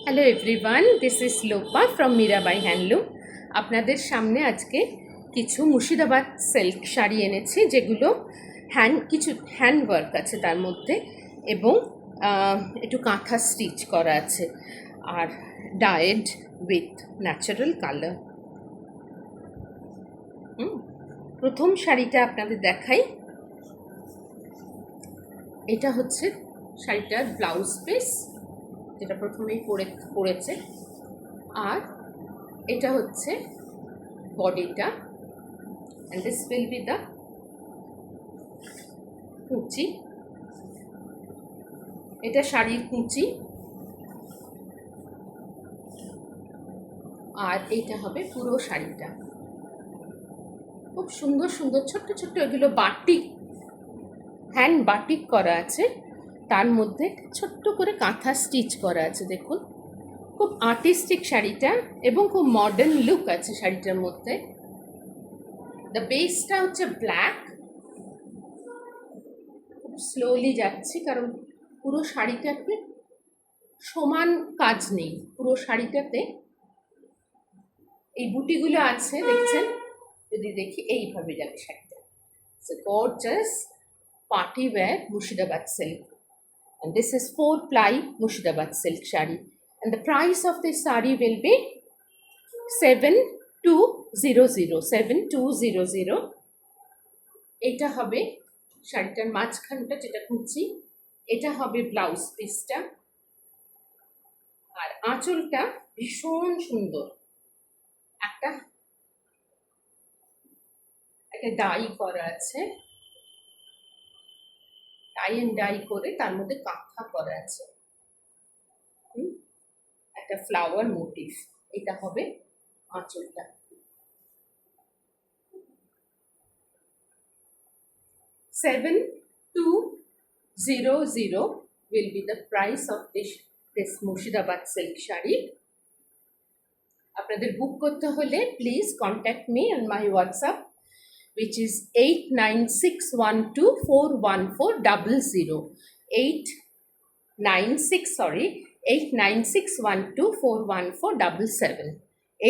Hello everyone, this is Lopa from Mirabai handloom. আপনাদের সামনে আজকে কিছু মুর্শিদাবাদ সিল্ক শাড়ি এনেছি, যেগুলো কিছু হ্যান্ড ওয়ার্ক আছে তার মধ্যে, এবং একটু কাঁথা স্টিচ করা আছে, আর ডায়েড উইথ ন্যাচারাল কালার। প্রথম শাড়িটা আপনাদের দেখাই। এটা হচ্ছে শাড়িটার ব্লাউজ পিস, যেটা প্রথমেই পড়েছে, আর এটা হচ্ছে বডিটা, and this will be the কুচি। এটা শাড়ির কুচি, আর এইটা হবে পুরো শাড়িটা। খুব সুন্দর সুন্দর ছোট্ট ছোট্ট এগুলো বাটিক, হ্যান্ড বাটিক করা আছে, তার মধ্যে ছোট্ট করে কাঁথা স্টিচ করা আছে। দেখুন, খুব আর্টিস্টিক শাড়িটা, এবং খুব মডার্ন লুক আছে শাড়িটার মধ্যে। দ্য বেসটা হচ্ছে ব্ল্যাক। খুব স্লোলি যাচ্ছি, কারণ পুরো শাড়িটাতে সমান কাজ নেই। পুরো শাড়িটাতে এই বুটিগুলো আছে, দেখছেন? যদি দেখি, এইভাবে যাবে শাড়িটা। It's a gorgeous party wear Murshidabad silk, and this is 4-ply Murshidabad silk shari, and the price of this sari will be 7200. এটা হবে শাড়িটার মাঝখানটা, যেটা কুচি। এটা হবে ব্লাউজ পিসটা, আর আঁচলটা ভীষণ সুন্দর। একটা ডাই করা আছে, টাই এন্ড ডাই করে তার মধ্যে কাঁথা করা আছে, একটা ফ্লাওয়ার মোটিভ। এটা হবে আঁচলটা। $7200 will be the price of this Murshidabad silk shari. আপনাদের বুক করতে হলে please contact me on my WhatsApp, which is 8961241400. 8961241477.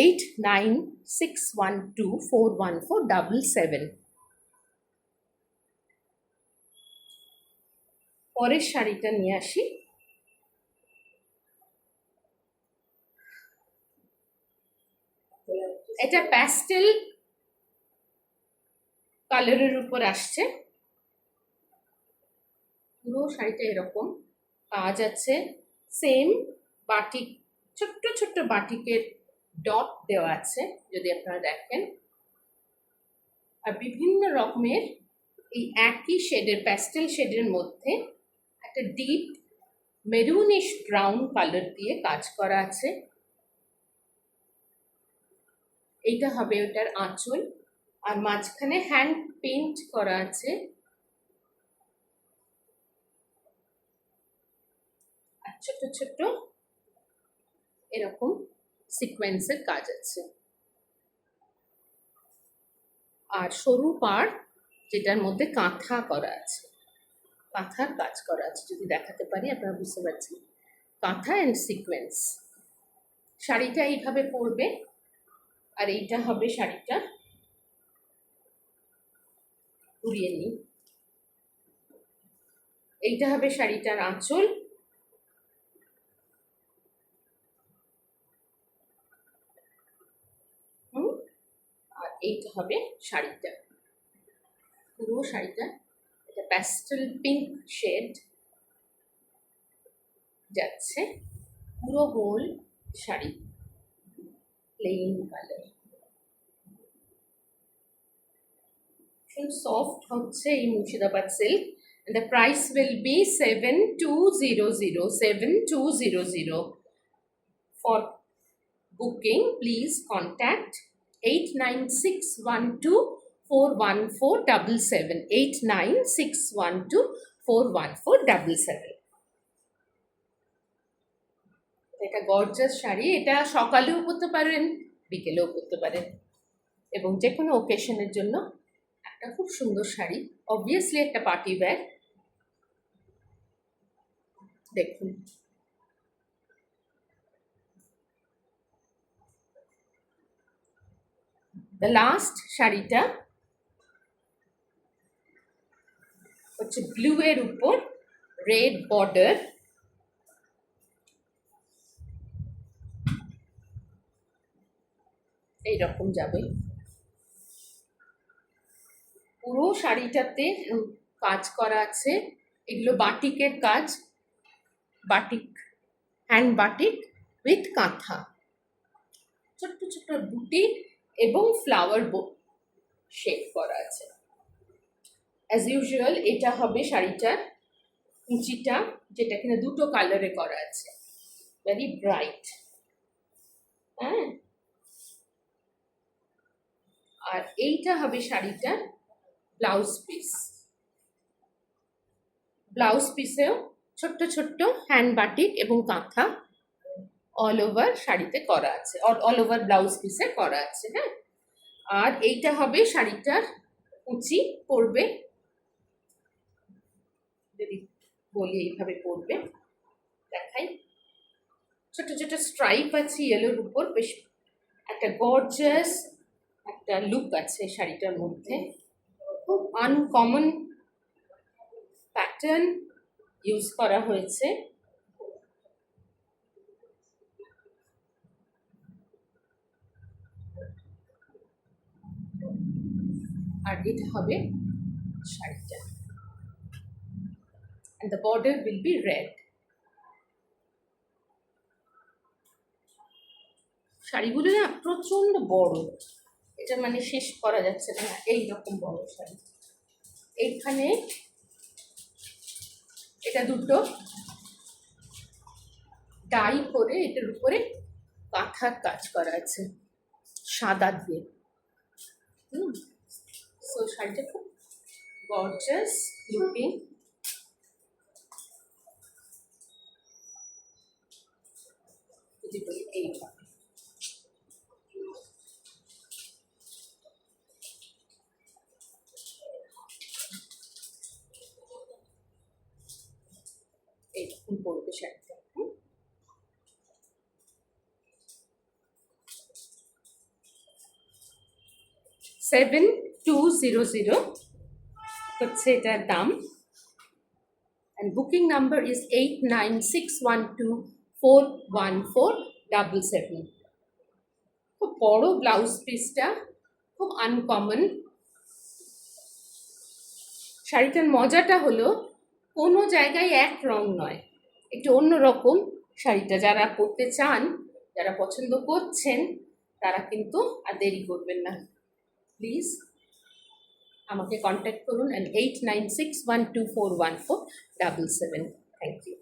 8961241477. পরের শাড়িটা নিয়ে আসি। এটা প্যাস্টেল কালারের উপর আসছে। পুরো শাড়িটা এরকম কাজ আছে, সেম বাটিক, ছোট্ট ছোট্ট বাটিকের ডট দেওয়া আছে, যদি আপনারা দেখেন। আর বিভিন্ন রকমের এই একই শেডের, প্যাস্টেল শেডের মধ্যে একটা ডিপ মেরুনিশ ব্রাউন কালার দিয়ে কাজ করা আছে। এইটা হবে ওটার আঁচল, আর মাঝখানে হ্যান্ড পেইন্ট করা আছে, আর ছোট ছোট এরকম সিকোয়েন্সের কাজ আছে, আর সরু পাড়, যেটার মধ্যে কাঁথা করা আছে, কাঁথার কাজ করা আছে। যদি দেখাতে পারি আপনারা বুঝতে পারছেন, কাঁথা অ্যান্ড সিকোয়েন্স। শাড়িটা এইভাবে পরবে, আর এইটা হবে শাড়িটা, ঘুরিয়ে নিই। এইটা হবে শাড়িটার আঁচল, আর এইটা হবে শাড়িটা, পুরো শাড়িটা। এটা প্যাস্টেল পিঙ্ক শেড যাচ্ছে, পুরো whole sari plain colour. Soft হচ্ছে এই Murshidabad silk, and the price will be 7200. For booking, please contact 8961241477. 8961241477. এটা গর্জাস শাড়ি। এটা সকালেও পরতে পারেন, বিকেলেও পরতে পারেন, এবং যে কোনো ওকেশনের জন্য একটা খুব সুন্দর শাড়ি। অবভিয়াসলি একটা পার্টি ওয়্যার। দেখুন, দ্য লাস্ট শাড়িটা হচ্ছে ব্লু এর উপর রেড বর্ডার, এইরকম যাবে। পুরো শাড়িটাতে কাজ করা আছে, এগুলো বাটিকের কাজ, বাটিক, হ্যান্ড বাটিক উইথ কাঁথা, ছোট্ট ছোট্ট বুটি এবং ফ্লাওয়ার শেপ করা আছে। অ্যাজ ইউজুয়াল এটা হবে শাড়িটার কুচিটা, যেটা কিনা দুটো কালারে করা আছে, ভেরি ব্রাইট। হ্যাঁ, আর এইটা হবে শাড়িটার ব্লাউজ পিস। ব্লাউজ পিসেও ছোট্ট ছোট্ট হ্যান্ড বাটিক এবং কাঁথা অল ওভার শাড়িতে করা আছে, অল ওভার ব্লাউজ পিসে করা আছে। হ্যাঁ, আর এইটা হবে শাড়িটার কুচি পড়বে, যদি বলি এইভাবে পড়বে, দেখাই, ছোট ছোট স্ট্রাইপ আছে ইয়েলোর উপর, বেশ একটা গর্জাস একটা লুক আছে শাড়িটার মধ্যে। খুব আনকমন প্যাটার্ন ইউজ করা হয়েছে। আর এটা হবে শাড়িটা, and the border will be red. শাড়িগুলো না প্রচন্ড বড়, এটা মানে শেষ করা যাচ্ছে না, এইরকম বড় শাড়ি। এইখানে এটা দুটো ডাই করে এটার উপরে কাঁথার কাজ করা আছে সাদা দিয়ে। সো শাড়িটা খুব গর্জাস লুকিং। যদি বলি এইভাবে, এইরকম পড়বে শাড়িটা। 7200 হচ্ছে এটার দাম, and booking number is 8961241477। খুব বড় ব্লাউজ পিসটা, খুব আনকমন। শাড়িটার মজাটা হলো কোনো জায়গায় এক রং নয়, একটু অন্যরকম শাড়িটা। যারা পরতে চান, যারা পছন্দ করছেন, তারা কিন্তু আর দেরি করবেন না, প্লিজ আমাকে কন্ট্যাক্ট করুন। and 8961241477। Thank you.